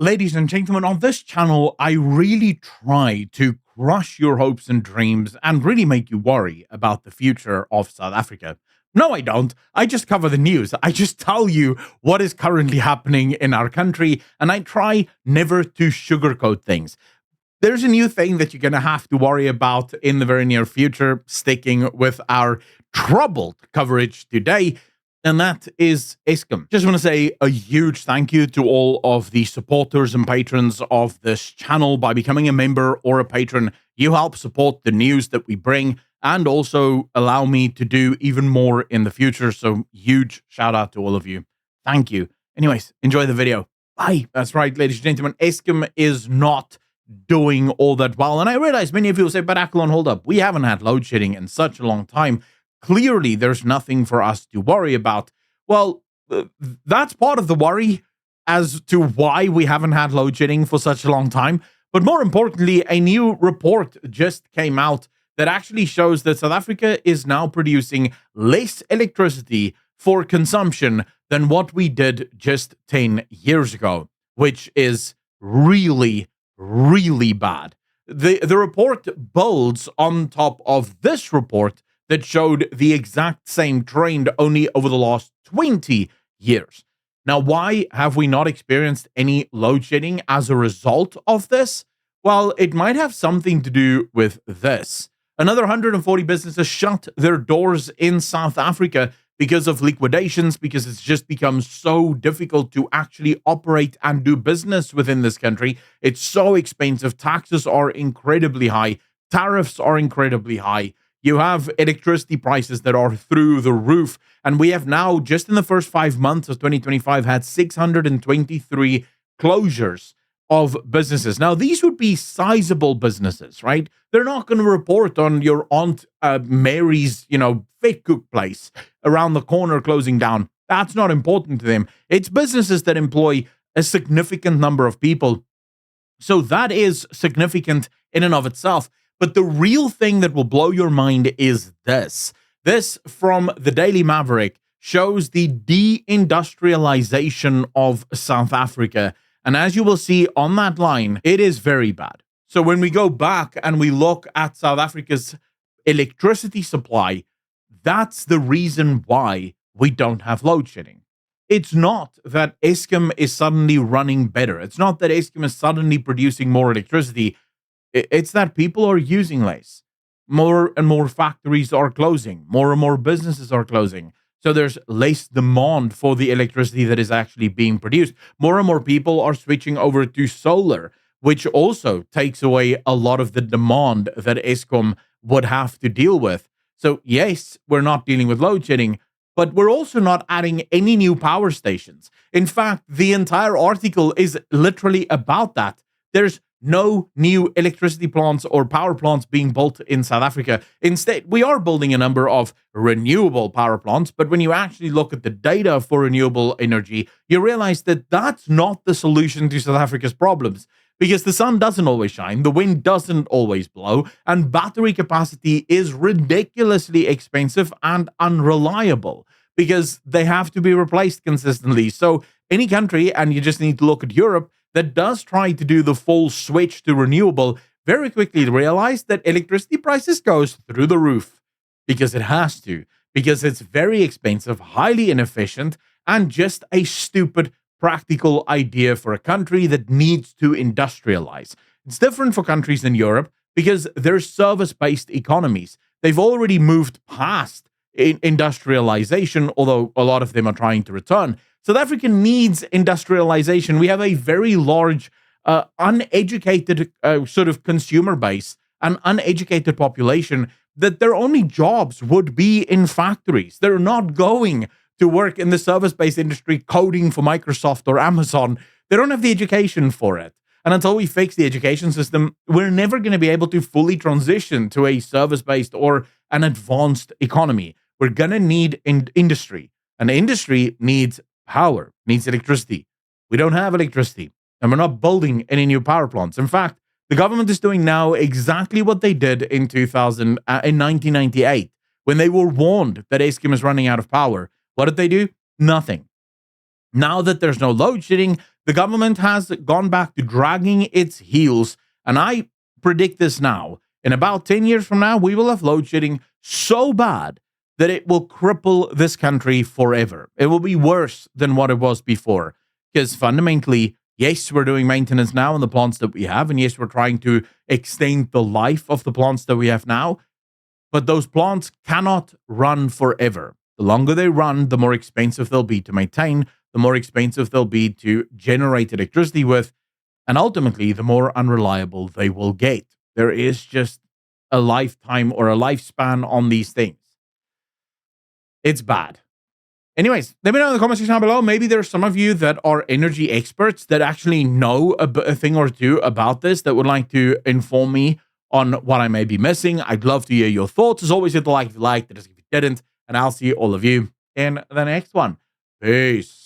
Ladies and gentlemen, on this channel, I really try to crush your hopes and dreams and really make you worry about the future of South Africa. No, I don't. I just cover the news. I just tell you what is currently happening in our country, and I try never to sugarcoat things. There's a new thing that you're going to have to worry about in the very near future, sticking with our troubled coverage today, and that is Eskom. Just want to say a huge thank you to all of the supporters and patrons of this channel. By becoming a member or a patron, you help support the news that we bring and also allow me to do even more in the future. So huge shout out to all of you. Thank you. Anyways, enjoy the video. Bye. That's right, ladies and gentlemen, Eskom is not doing all that well. And I realize many of you will say, but Akelon, hold up. We haven't had load shedding in such a long time. Clearly, there's nothing for us to worry about. Well, that's part of the worry as to why we haven't had load shedding for such a long time. But more importantly, a new report just came out that actually shows that South Africa is now producing less electricity for consumption than what we did just 10 years ago, which is really, really bad. The report builds on top of this report that showed the exact same trend only over the last 20 years. Now, why have we not experienced any load shedding as a result of this? Well, it might have something to do with this. Another 140 businesses shut their doors in South Africa because of liquidations, because it's just become so difficult to actually operate and do business within this country. It's so expensive. Taxes are incredibly high. Tariffs are incredibly high. You have electricity prices that are through the roof. And we have now, just in the first 5 months of 2025, had 623 closures of businesses. Now, these would be sizable businesses, right? They're not going to report on your Aunt Mary's, fat cook place around the corner closing down. That's not important to them. It's businesses that employ a significant number of people. So that is significant in and of itself. But the real thing that will blow your mind is this. This, from the Daily Maverick, shows the deindustrialization of South Africa. And as you will see on that line, it is very bad. So when we go back and we look at South Africa's electricity supply, that's the reason why we don't have load shedding. It's not that Eskom is suddenly running better. It's not that Eskom is suddenly producing more electricity. It's that people are using less. More and more factories are closing. More and more businesses are closing. So there's less demand for the electricity that is actually being produced. More and more people are switching over to solar, which also takes away a lot of the demand that Eskom would have to deal with. So yes, we're not dealing with load shedding, but we're also not adding any new power stations. In fact, the entire article is literally about that. There's no new electricity plants or power plants being built in South Africa. Instead, we are building a number of renewable power plants, but when you actually look at the data for renewable energy, you realize that that's not the solution to South Africa's problems, because the sun doesn't always shine, the wind doesn't always blow, and battery capacity is ridiculously expensive and unreliable because they have to be replaced consistently. So any country, and you just need to look at Europe, that does try to do the full switch to renewable, very quickly realize that electricity prices goes through the roof because it has to, because it's very expensive, highly inefficient, and just a stupid practical idea for a country that needs to industrialize. It's different for countries in Europe because they're service-based economies. They've already moved past industrialization, although a lot of them are trying to return. South Africa needs industrialization. We have a very large, uneducated sort of consumer base, an uneducated population, that their only jobs would be in factories. They're not going to work in the service-based industry coding for Microsoft or Amazon. They don't have the education for it. And until we fix the education system, we're never going to be able to fully transition to a service-based or an advanced economy. We're going to need industry. And industry needs power, needs electricity. We don't have electricity, and we're not building any new power plants. In fact, the government is doing now exactly what they did in 1998, when they were warned that Eskom is running out of power. What did they do? Nothing. Now that there's no load shedding, The government has gone back to dragging its heels, and I predict this now. In about 10 years from now, we will have load shedding so bad that it will cripple this country forever. It will be worse than what it was before. Because fundamentally, yes, we're doing maintenance now on the plants that we have, and yes, we're trying to extend the life of the plants that we have now, but those plants cannot run forever. The longer they run, the more expensive they'll be to maintain, the more expensive they'll be to generate electricity with, and ultimately, the more unreliable they will get. There is just a lifetime or a lifespan on these things. It's bad. Anyways, let me know in the comment section down below. Maybe there's some of you that are energy experts that actually know a thing or two about this that would like to inform me on what I may be missing. I'd love to hear your thoughts. As always, hit the like if you liked, if you didn't, and I'll see all of you in the next one. Peace.